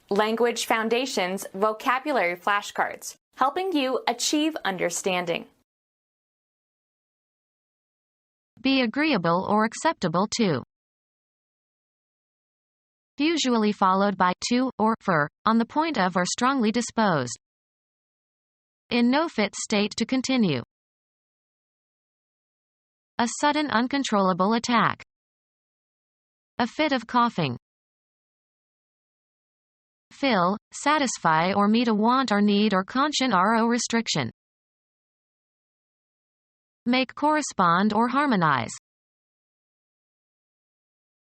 Language Foundations Vocabulary Flashcards, helping you achieve understanding. Be agreeable or acceptable to. Usually followed by to or for, on the point of or strongly disposed. In no fit state to continue. A sudden uncontrollable attack. A fit of coughing. Fill, satisfy or meet a want or need or conscience or restriction. Make correspond or harmonize.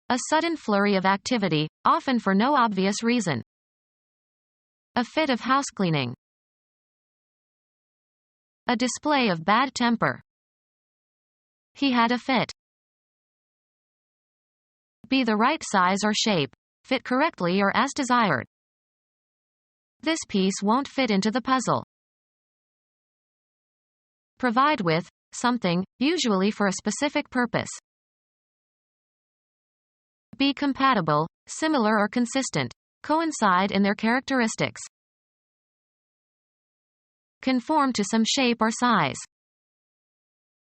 A sudden flurry of activity, often for no obvious reason. A fit of housecleaning. A display of bad temper. He had a fit. Be the right size or shape, fit correctly or as desired. This piece won't fit into the puzzle. Provide with something, usually for a specific purpose. Be compatible, similar or consistent, coincide in their characteristics. Conform to some shape or size.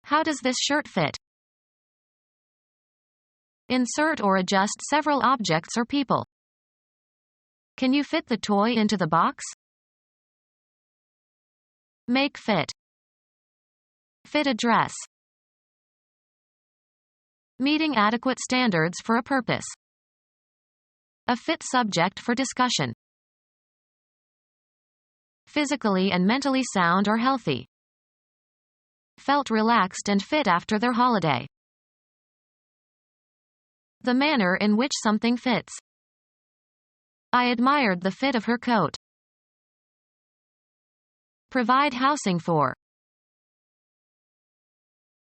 How does this shirt fit? Insert or adjust several objects or people. Can you fit the toy into the box? Make fit. Fit a dress. Meeting adequate standards for a purpose. A fit subject for discussion. Physically and mentally sound or healthy. Felt relaxed and fit after their holiday. The manner in which something fits. I admired the fit of her coat. Provide housing for.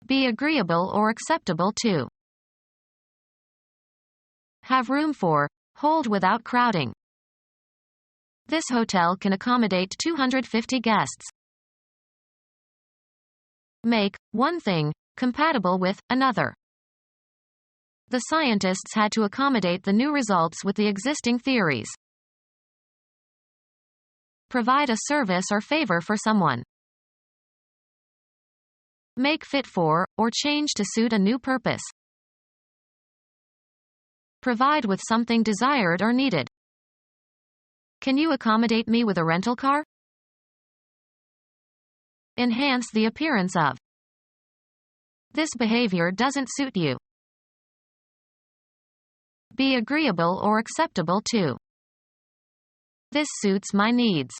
Be agreeable or acceptable to. Have room for, hold without crowding. This hotel can accommodate 250 guests. Make one thing compatible with another. The scientists had to accommodate the new results with the existing theories. Provide a service or favor for someone. Make fit for, or change to suit a new purpose. Provide with something desired or needed. Can you accommodate me with a rental car? Enhance the appearance of. This behavior doesn't suit you. Be agreeable or acceptable to. This suits my needs.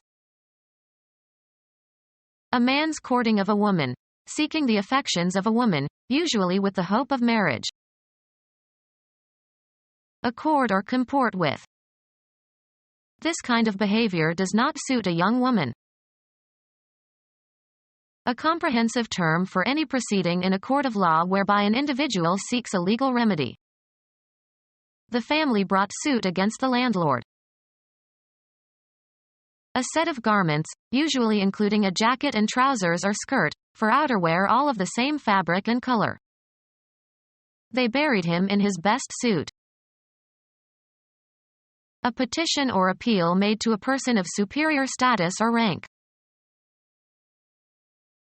A man's courting of a woman, seeking the affections of a woman, usually with the hope of marriage. Accord or comport with. This kind of behavior does not suit a young woman. A comprehensive term for any proceeding in a court of law whereby an individual seeks a legal remedy. The family brought suit against the landlord. A set of garments, usually including a jacket and trousers or skirt, for outerwear all of the same fabric and color. They buried him in his best suit. A petition or appeal made to a person of superior status or rank.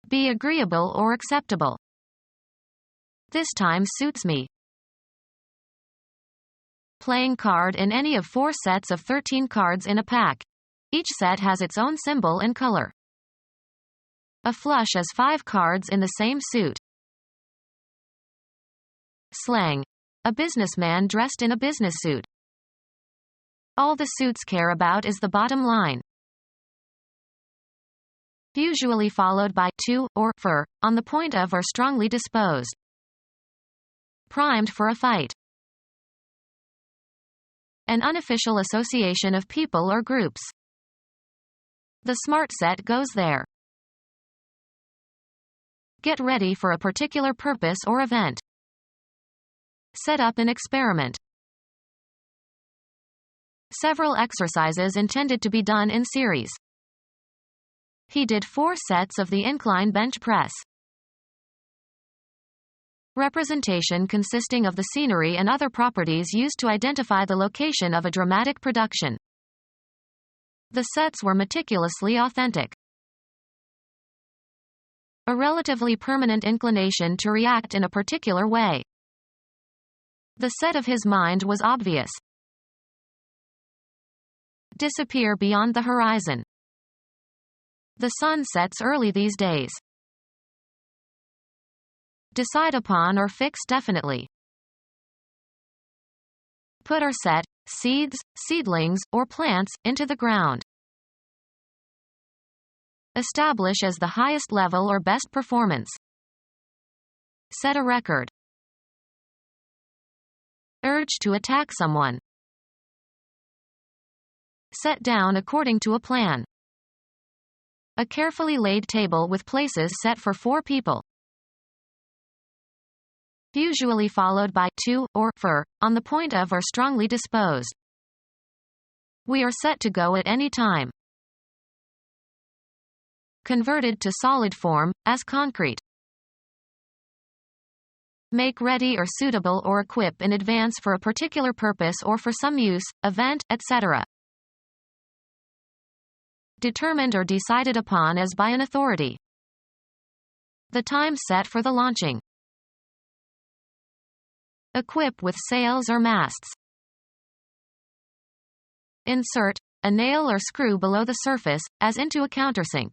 Be agreeable or acceptable. This time suits me. Playing card in any of 4 sets of 13 cards in a pack. Each set has its own symbol and color. A flush is 5 cards in the same suit. Slang. A businessman dressed in a business suit. All the suits care about is the bottom line. Usually followed by to or for, on the point of or strongly disposed. Primed for a fight. An unofficial association of people or groups. The smart set goes there. Get ready for a particular purpose or event. Set up an experiment. Several exercises intended to be done in series. He did 4 sets of the incline bench press. Representation consisting of the scenery and other properties used to identify the location of a dramatic production. The sets were meticulously authentic. A relatively permanent inclination to react in a particular way. The set of his mind was obvious. Disappear beyond the horizon. The sun sets early these days. Decide upon or fix definitely. Put or set, seeds, seedlings, or plants, into the ground. Establish as the highest level or best performance. Set a record. Urge to attack someone. Set down according to a plan. A carefully laid table with places set for 4 people. Usually followed by to, or for, on the point of or strongly disposed. We are set to go at any time. Converted to solid form, as concrete. Make ready or suitable or equip in advance for a particular purpose or for some use, event, etc. Determined or decided upon as by an authority. The time set for the launching. Equip with sails or masts. Insert a nail or screw below the surface, as into a countersink.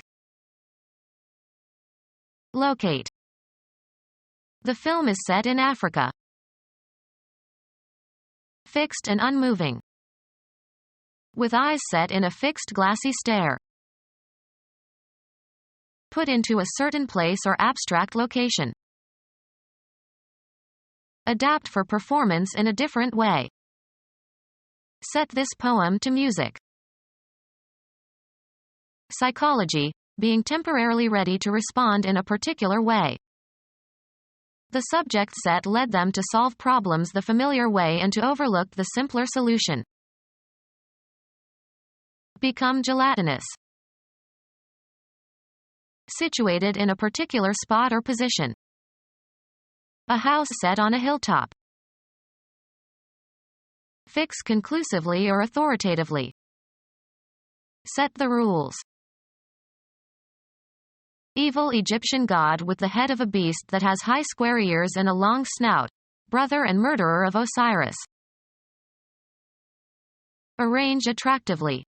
Locate. The film is set in Africa. Fixed and unmoving. With eyes set in a fixed glassy stare. Put into a certain place or abstract location. Adapt for performance in a different way. Set this poem to music. Psychology, being temporarily ready to respond in a particular way. The subject set led them to solve problems the familiar way and to overlook the simpler solution. Become gelatinous. Situated in a particular spot or position. A house set on a hilltop. Fix conclusively or authoritatively. Set the rules. Evil Egyptian god with the head of a beast that has high square ears and a long snout, brother and murderer of Osiris. Arrange attractively.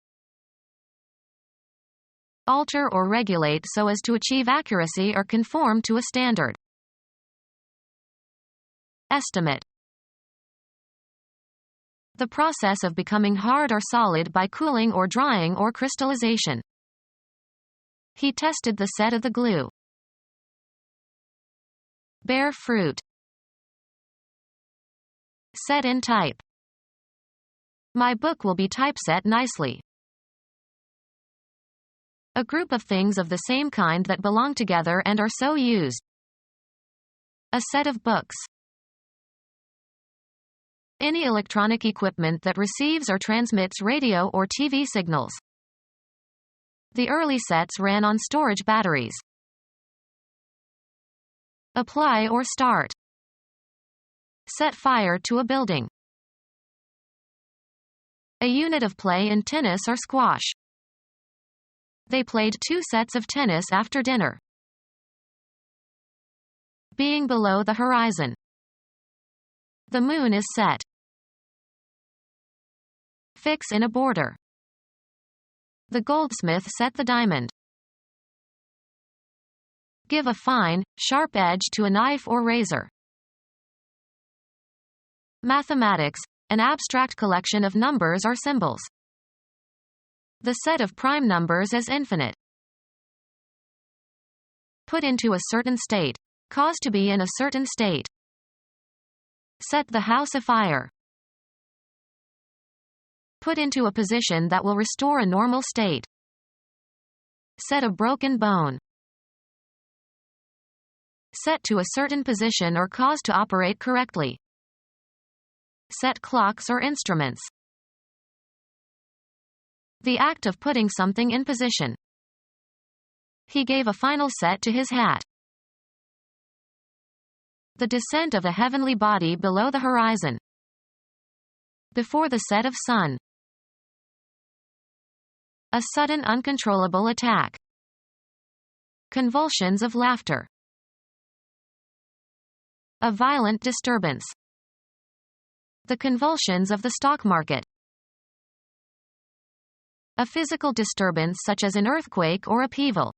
Alter or regulate so as to achieve accuracy or conform to a standard. Estimate. The process of becoming hard or solid by cooling or drying or crystallization. He tested the set of the glue. Bear fruit. Set in type. My book will be typeset nicely. A group of things of the same kind that belong together and are so used. A set of books. Any electronic equipment that receives or transmits radio or TV signals. The early sets ran on storage batteries. Apply or start. Set fire to a building. A unit of play in tennis or squash. They played 2 sets of tennis after dinner. Being below the horizon. The moon is set. Fix in a border. The goldsmith set the diamond. Give a fine, sharp edge to a knife or razor. Mathematics, an abstract collection of numbers or symbols. The set of prime numbers is infinite. Put into a certain state. Cause to be in a certain state. Set the house afire. Put into a position that will restore a normal state. Set a broken bone. Set to a certain position or cause to operate correctly. Set clocks or instruments. The act of putting something in position. He gave a final set to his hat. The descent of a heavenly body below the horizon. Before the set of sun. A sudden uncontrollable attack. Convulsions of laughter. A violent disturbance. The convulsions of the stock market. A physical disturbance such as an earthquake or upheaval.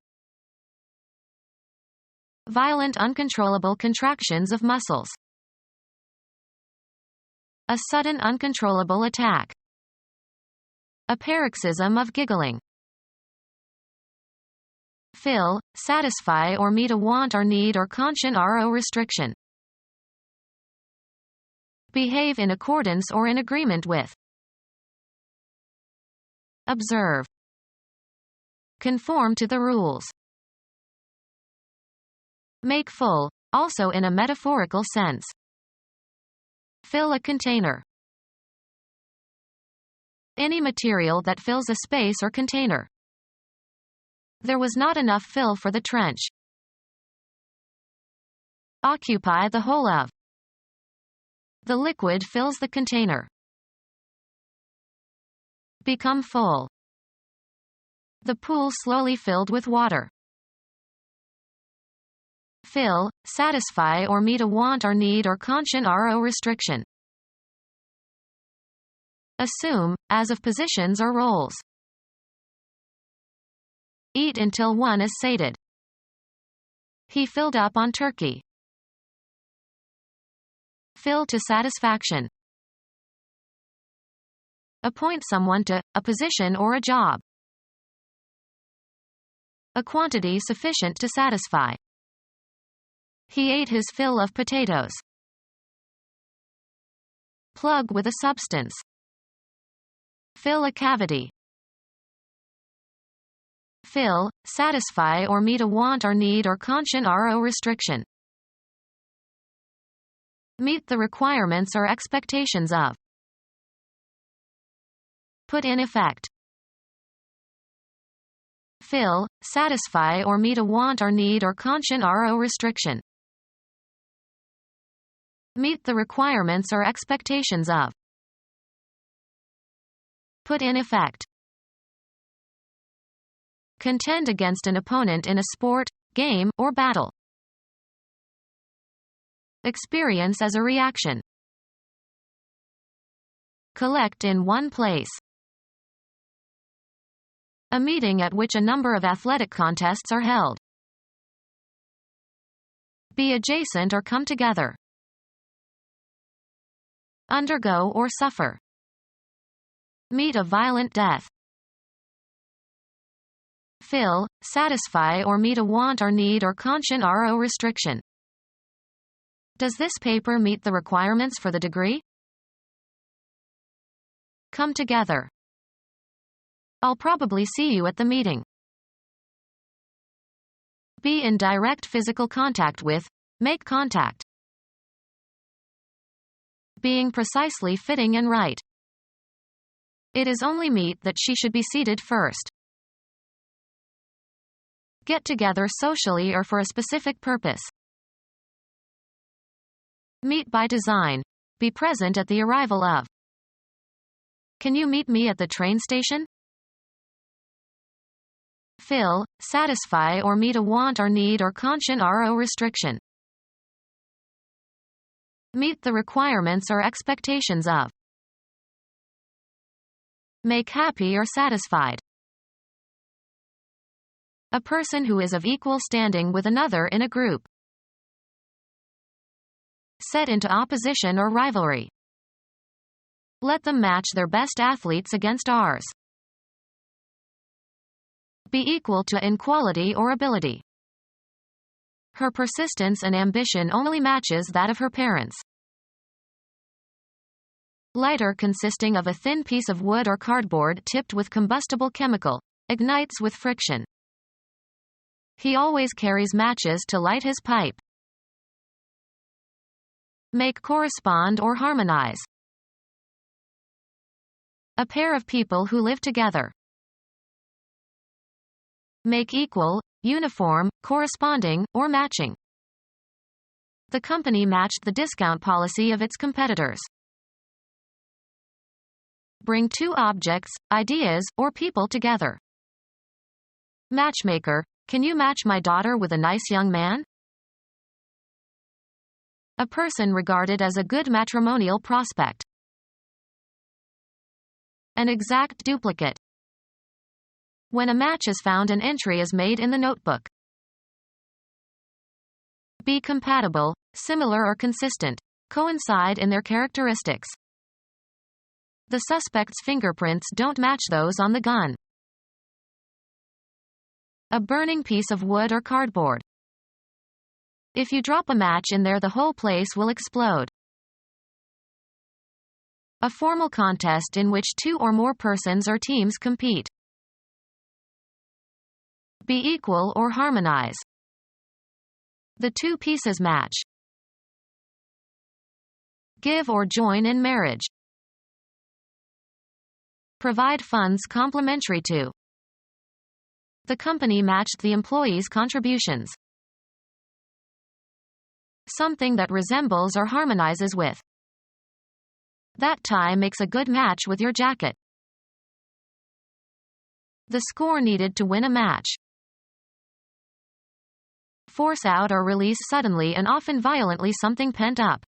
Violent uncontrollable contractions of muscles. A sudden uncontrollable attack. A paroxysm of giggling. Fill, satisfy or meet a want or need or conscience or restriction. Behave in accordance or in agreement with. Observe. Conform to the rules. Make full, also in a metaphorical sense. Fill a container. Any material that fills a space or container. There was not enough fill for the trench. Occupy the whole of. The liquid fills the container. Become full. The pool slowly filled with water. Fill, satisfy or meet a want or need or conscience or restriction. Assume, as of positions or roles. Eat until one is sated. He filled up on turkey. Fill to satisfaction. Appoint someone to a position or a job. A quantity sufficient to satisfy. He ate his fill of potatoes. Plug with a substance. Fill a cavity. Fill, satisfy or meet a want or need or conscience or restriction. Meet the requirements or expectations of. Put in effect. Fill, satisfy or meet a want or need or conscience or restriction. Meet the requirements or expectations of. Put in effect. Contend against an opponent in a sport, game, or battle. Experience as a reaction. Collect in one place. A meeting at which a number of athletic contests are held. Be adjacent or come together. Undergo or suffer. Meet a violent death. Fill, satisfy or meet a want or need or conscience or restriction. Does this paper meet the requirements for the degree? Come together. I'll probably see you at the meeting. Be in direct physical contact with, make contact. Being precisely fitting and right. It is only meet that she should be seated first. Get together socially or for a specific purpose. Meet by design. Be present at the arrival of. Can you meet me at the train station? Fill, satisfy or meet a want or need or conscience or restriction. Meet the requirements or expectations of. Make happy or satisfied. A person who is of equal standing with another in a group. Set into opposition or rivalry. Let them match their best athletes against ours. Be equal to in quality or ability. Her persistence and ambition only matches that of her parents. Lighter, consisting of a thin piece of wood or cardboard tipped with combustible chemical, ignites with friction. He always carries matches to light his pipe. Make correspond or harmonize. A pair of people who live together. Make equal, uniform, corresponding, or matching. The company matched the discount policy of its competitors. Bring two objects, ideas, or people together. Matchmaker, can you match my daughter with a nice young man? A person regarded as a good matrimonial prospect. An exact duplicate. When a match is found, an entry is made in the notebook. Be compatible, similar or consistent. Coincide in their characteristics. The suspect's fingerprints don't match those on the gun. A burning piece of wood or cardboard. If you drop a match in there, the whole place will explode. A formal contest in which two or more persons or teams compete. Be equal or harmonize. The two pieces match. Give or join in marriage. Provide funds complementary to. The company matched the employees' contributions. Something that resembles or harmonizes with. That tie makes a good match with your jacket. The score needed to win a match. Force out or release suddenly and often violently something pent up.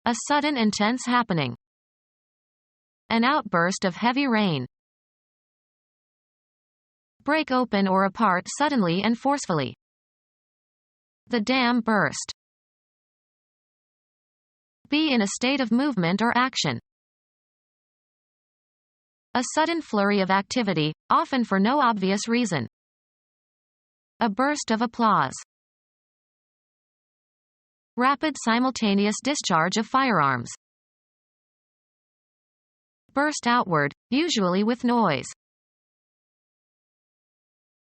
A sudden intense happening. An outburst of heavy rain. Break open or apart suddenly and forcefully. The dam burst. Be in a state of movement or action. A sudden flurry of activity, often for no obvious reason. A burst of applause. Rapid simultaneous discharge of firearms. Burst outward, usually with noise.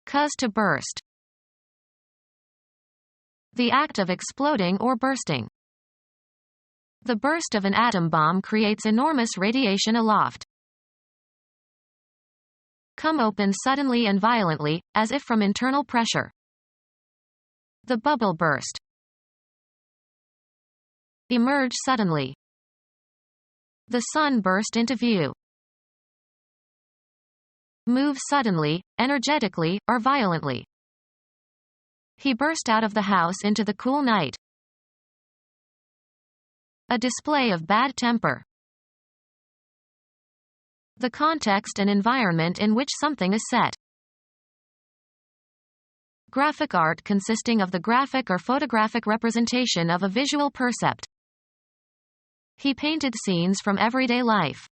Cause to burst. The act of exploding or bursting. The burst of an atom bomb creates enormous radiation aloft. Come open suddenly and violently, as if from internal pressure. The bubble burst. Emerge suddenly. The sun burst into view. Move suddenly, energetically, or violently. He burst out of the house into the cool night. A display of bad temper. The context and environment in which something is set. Graphic art consisting of the graphic or photographic representation of a visual percept. He painted scenes from everyday life.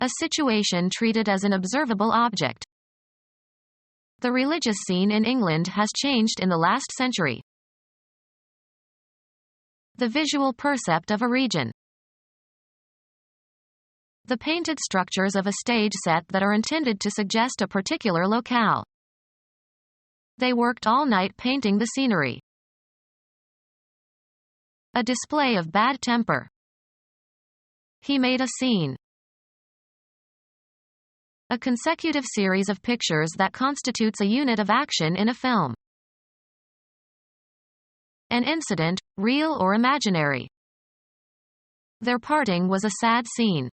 A situation treated as an observable object. The religious scene in England has changed in the last century. The visual percept of a region. The painted structures of a stage set that are intended to suggest a particular locale. They worked all night painting the scenery. A display of bad temper. He made a scene. A consecutive series of pictures that constitutes a unit of action in a film. An incident, real or imaginary. Their parting was a sad scene.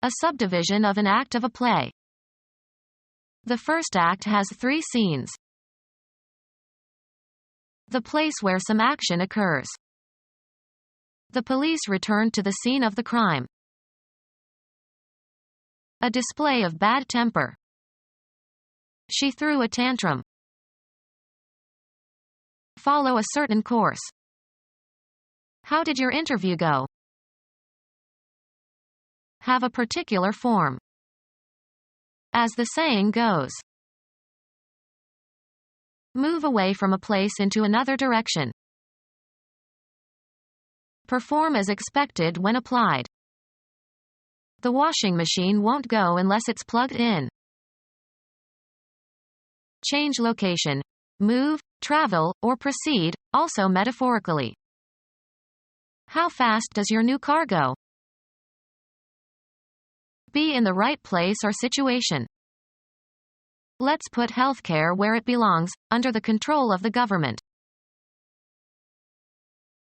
A subdivision of an act of a play. The first act has 3 scenes. The place where some action occurs. The police returned to the scene of the crime. A display of bad temper. She threw a tantrum. Follow a certain course. How did your interview go? Have a particular form. As the saying goes. Move away from a place into another direction. Perform as expected when applied. The washing machine won't go unless it's plugged in. Change location. Move, travel, or proceed, also metaphorically. How fast does your new car go? Be in the right place or situation. Let's put healthcare where it belongs, under the control of the government.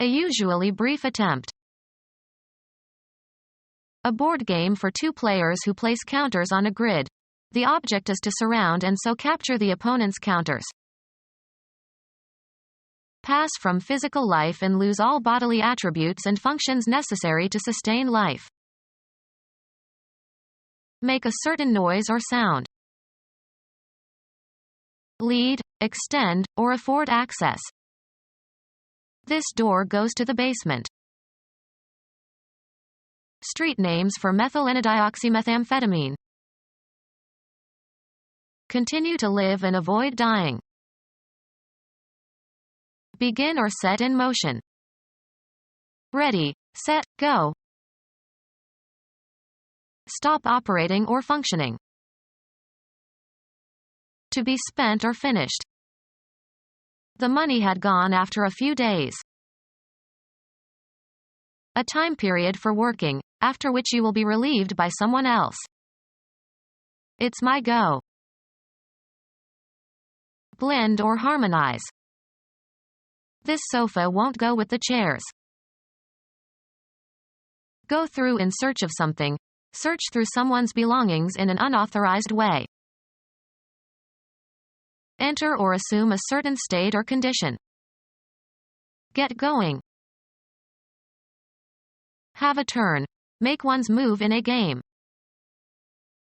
A usually brief attempt. A board game for two players who place counters on a grid. The object is to surround and so capture the opponent's counters. Pass from physical life and lose all bodily attributes and functions necessary to sustain life. Make a certain noise or sound. Lead, extend, or afford access. This door goes to the basement. Street names for methylenedioxymethamphetamine. Continue to live and avoid dying. Begin or set in motion. Ready, set, go. Stop operating or functioning. To be spent or finished. The money had gone after a few days. A time period for working, after which you will be relieved by someone else. It's my go. Blend or harmonize. This sofa won't go with the chairs. Go through in search of something. Search through someone's belongings in an unauthorized way. Enter or assume a certain state or condition. Get going. Have a turn. Make one's move in a game.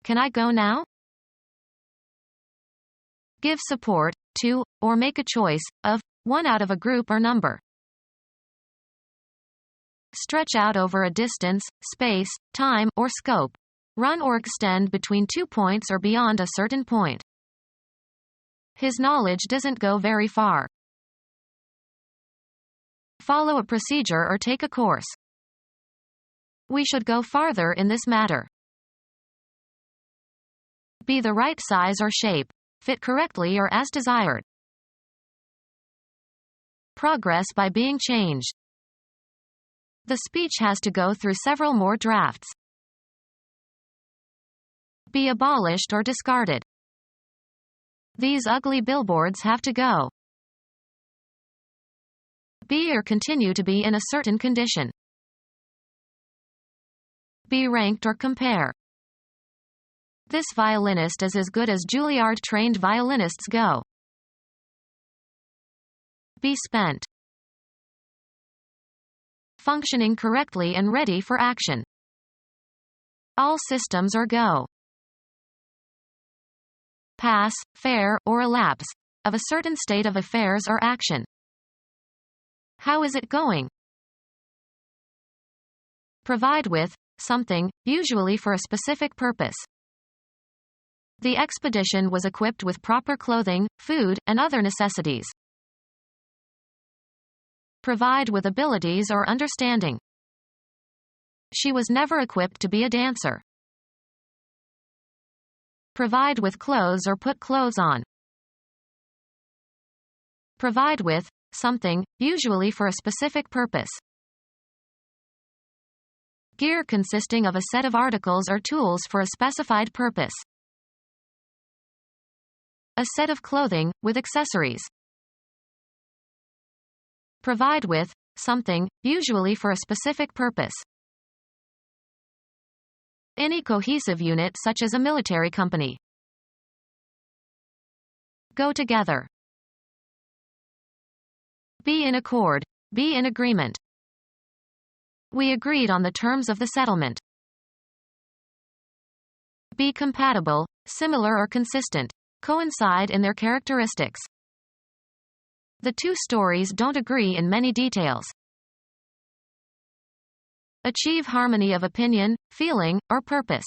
Can I go now? Give support to, or make a choice of, one out of a group or number. Stretch out over a distance, space, time, or scope. Run or extend between 2 points or beyond a certain point. His knowledge doesn't go very far. Follow a procedure or take a course. We should go farther in this matter. Be the right size or shape. Fit correctly or as desired. Progress by being changed. The speech has to go through several more drafts. Be abolished or discarded. These ugly billboards have to go. Be or continue to be in a certain condition. Be ranked or compare. This violinist is as good as Juilliard-trained violinists go. Be spent. Functioning correctly and ready for action. All systems are go. Pass, fair, or elapse, of a certain state of affairs or action. How is it going? Provide with something, usually for a specific purpose. The expedition was equipped with proper clothing, food, and other necessities. Provide with abilities or understanding. She was never equipped to be a dancer. Provide with clothes or put clothes on. Provide with something, usually for a specific purpose. Gear consisting of a set of articles or tools for a specified purpose. A set of clothing, with accessories. Provide with something, usually for a specific purpose. Any cohesive unit such as a military company. Go together. Be in accord. Be in agreement. We agreed on the terms of the settlement. Be compatible, similar or consistent. Coincide in their characteristics. The two stories don't agree in many details. Achieve harmony of opinion, feeling, or purpose.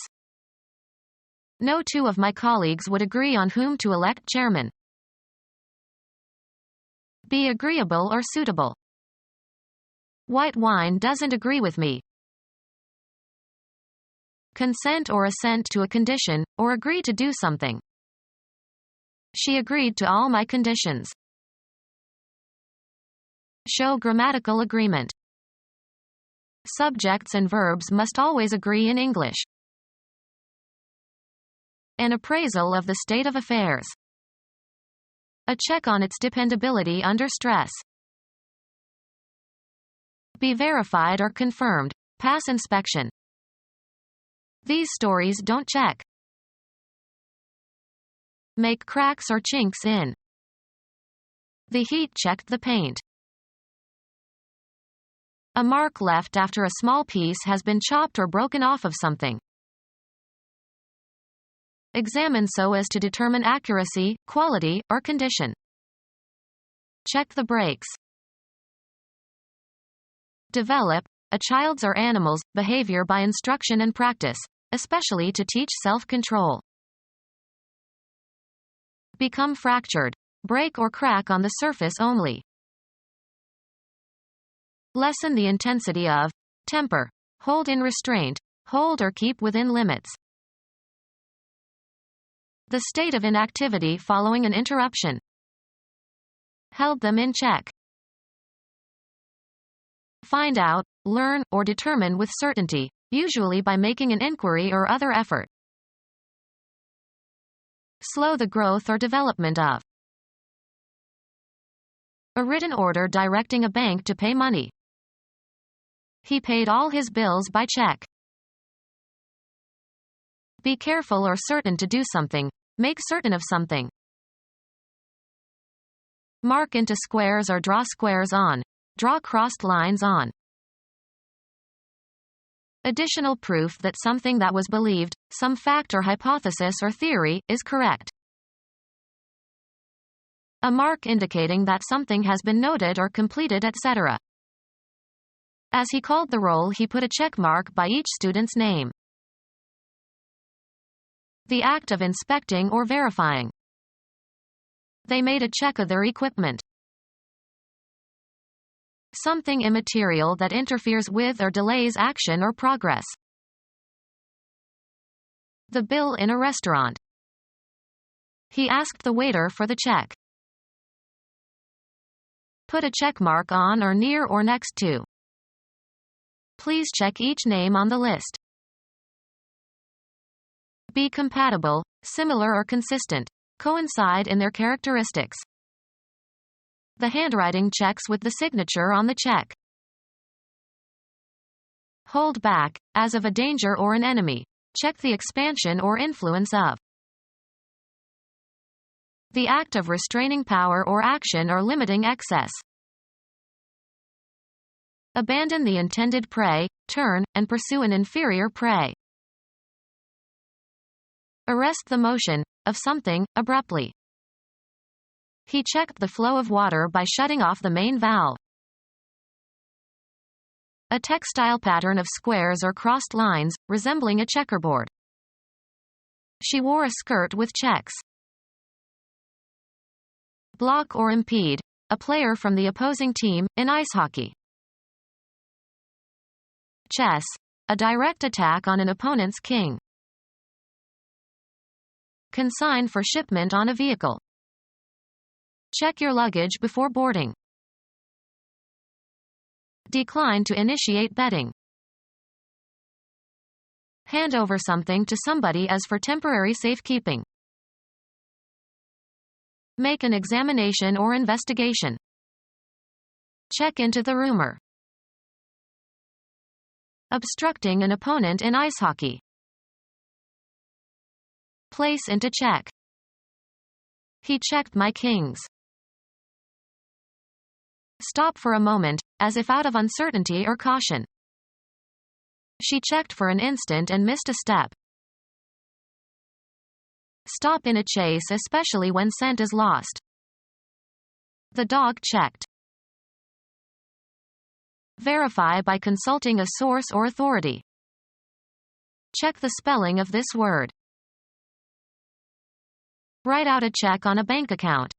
No two of my colleagues would agree on whom to elect chairman. Be agreeable or suitable. White wine doesn't agree with me. Consent or assent to a condition, or agree to do something. She agreed to all my conditions. Show grammatical agreement. Subjects and verbs must always agree in English. An appraisal of the state of affairs. A check on its dependability under stress. Be verified or confirmed. Pass inspection. These stories don't check. Make cracks or chinks in. The heat checked the paint. A mark left after a small piece has been chopped or broken off of something. Examine so as to determine accuracy, quality, or condition. Check the brakes. Develop a child's or animal's behavior by instruction and practice, especially to teach self-control. Become fractured. Break or crack on the surface only. Lessen the intensity of temper. Hold in restraint. Hold or keep within limits. The state of inactivity following an interruption. Held them in check. Find out, learn, or determine with certainty, usually by making an inquiry or other effort. Slow the growth or development of. A written order directing a bank to pay money. He paid all his bills by check. Be careful or certain to do something. Make certain of something. Mark into squares or draw squares on. Draw crossed lines on. Additional proof that something that was believed, some fact or hypothesis or theory, is correct. A mark indicating that something has been noted or completed, etc. As he called the roll, he put a check mark by each student's name. The act of inspecting or verifying. They made a check of their equipment. Something immaterial that interferes with or delays action or progress. The bill in a restaurant. He asked the waiter for the check. Put a check mark on or near or next to. Please check each name on the list. Be compatible, similar or consistent. Coincide in their characteristics. The handwriting checks with the signature on the check. Hold back, as of a danger or an enemy. Check the expansion or influence of. The act of restraining power or action or limiting excess. Abandon the intended prey, turn, and pursue an inferior prey. Arrest the motion of something abruptly. He checked the flow of water by shutting off the main valve. A textile pattern of squares or crossed lines, resembling a checkerboard. She wore a skirt with checks. Block or impede, a player from the opposing team, in ice hockey. Chess, a direct attack on an opponent's king. Consign for shipment on a vehicle. Check your luggage before boarding. Decline to initiate betting. Hand over something to somebody as for temporary safekeeping. Make an examination or investigation. Check into the rumor. Obstructing an opponent in ice hockey. Place into check. He checked my kings. Stop for a moment, as if out of uncertainty or caution. She checked for an instant and missed a step. Stop in a chase, especially when scent is lost. The dog checked. Verify by consulting a source or authority. Check the spelling of this word. Write out a check on a bank account.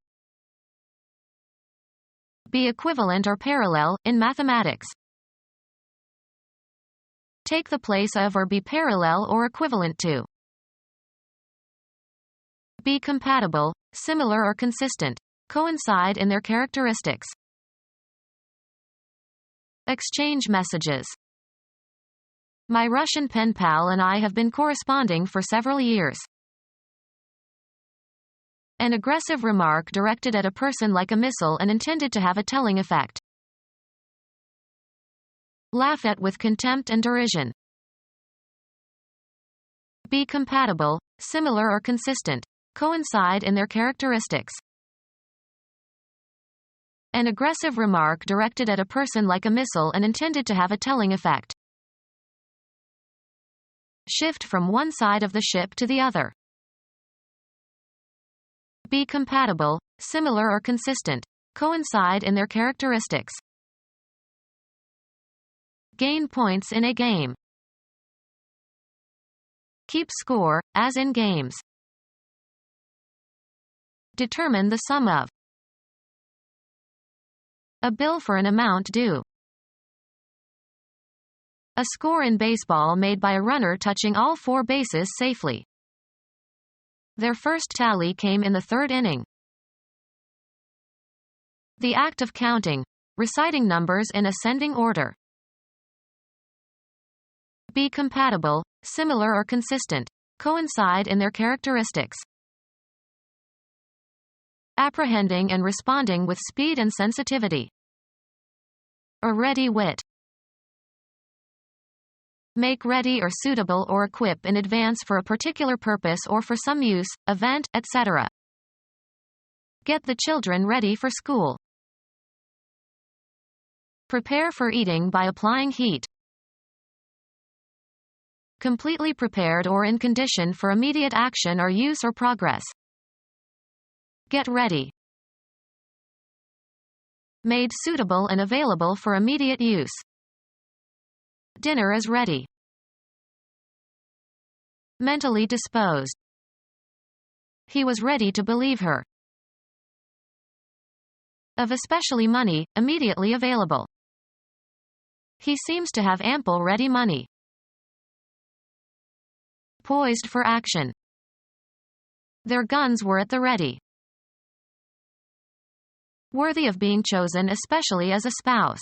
Be equivalent or parallel, in mathematics. Take the place of or be parallel or equivalent to. Be compatible, similar or consistent. Coincide in their characteristics. Exchange messages. My Russian pen pal and I have been corresponding for several years. An aggressive remark directed at a person like a missile and intended to have a telling effect. Laugh at with contempt and derision. Be compatible, similar or consistent. Coincide in their characteristics. An aggressive remark directed at a person like a missile and intended to have a telling effect. Shift from one side of the ship to the other. Be compatible, similar or consistent. Coincide in their characteristics. Gain points in a game. Keep score, as in games. Determine the sum of. A bill for an amount due. A score in baseball made by a runner touching all 4 bases safely. Their first tally came in the 3rd inning. The act of counting, reciting numbers in ascending order. Be compatible, similar or consistent. Coincide in their characteristics. Apprehending and responding with speed and sensitivity. A ready wit. Make ready or suitable or equip in advance for a particular purpose or for some use, event, etc. Get the children ready for school. Prepare for eating by applying heat. Completely prepared or in condition for immediate action or use or progress. Get ready. Made suitable and available for immediate use. Dinner is ready. Mentally disposed. He was ready to believe her. Of especially money, immediately available. He seems to have ample ready money. Poised for action. Their guns were at the ready. Worthy of being chosen especially as a spouse.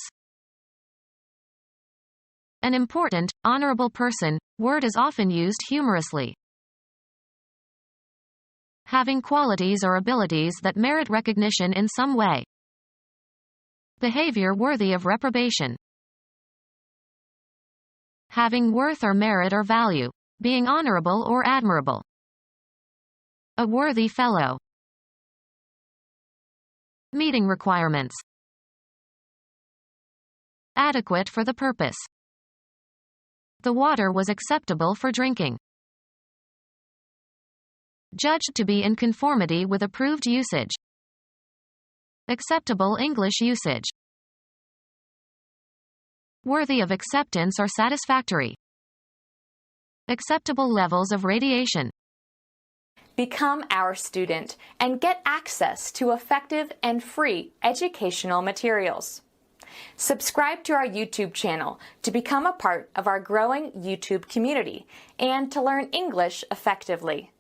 An important, honorable person, word is often used humorously. Having qualities or abilities that merit recognition in some way. Behavior worthy of reprobation. Having worth or merit or value. Being honorable or admirable. A worthy fellow. Meeting requirements. Adequate for the purpose. The water was acceptable for drinking. Judged to be in conformity with approved usage. Acceptable English usage. Worthy of acceptance or satisfactory. Acceptable levels of radiation. Become our student and get access to effective and free educational materials. Subscribe to our YouTube channel to become a part of our growing YouTube community and to learn English effectively.